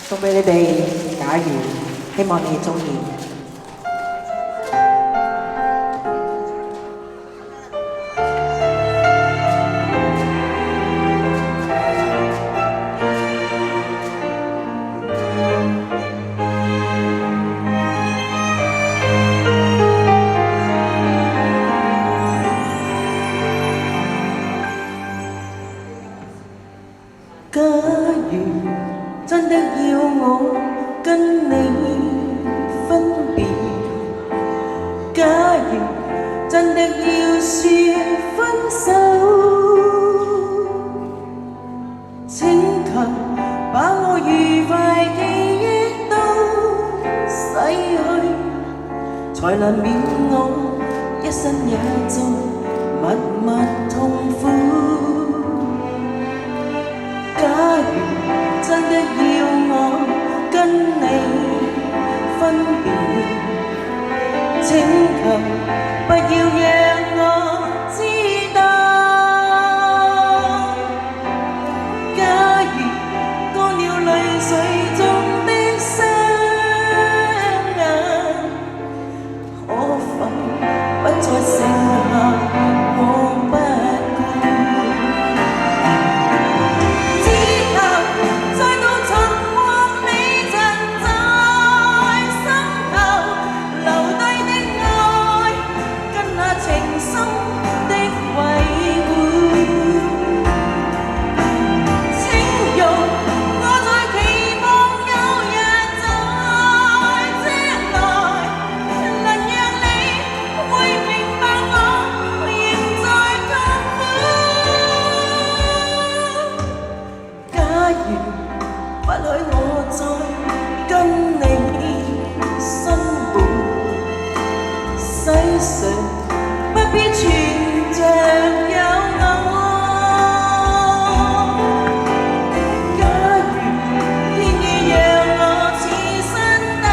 送俾你哋。假如希望你哋中意。假如真的要我跟你分別，假如真的要說分手，請求把我愉快記憶都洗去，才能免我一生也在默默痛苦。假如真的要我跟你分別，請求不要讓我知道。假如乾了淚水中的雙眼，可否不再剩下我不不許我再跟你生活，世上不必存着有我。假如天意讓我此生等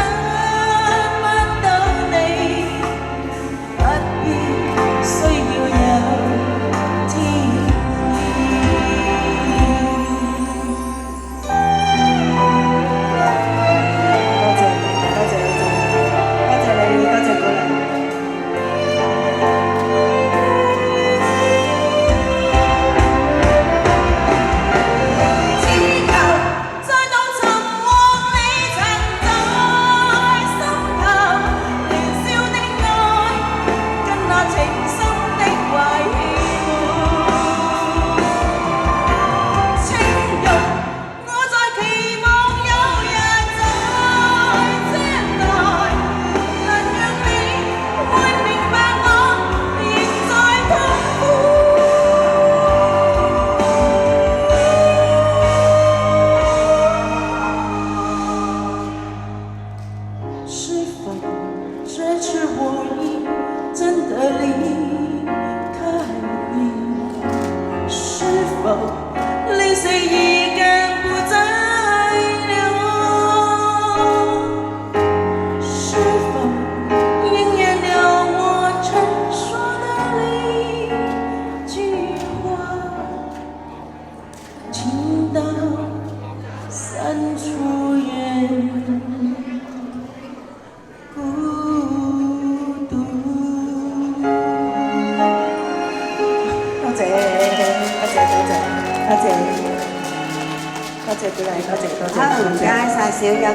不到你，不必需要有天意。这次我已真的離開你，是否淚水已乾不再流？是否應驗了我曾說的一句話？情到深處緣。多謝鼓勵，多謝。好，唔該晒小友。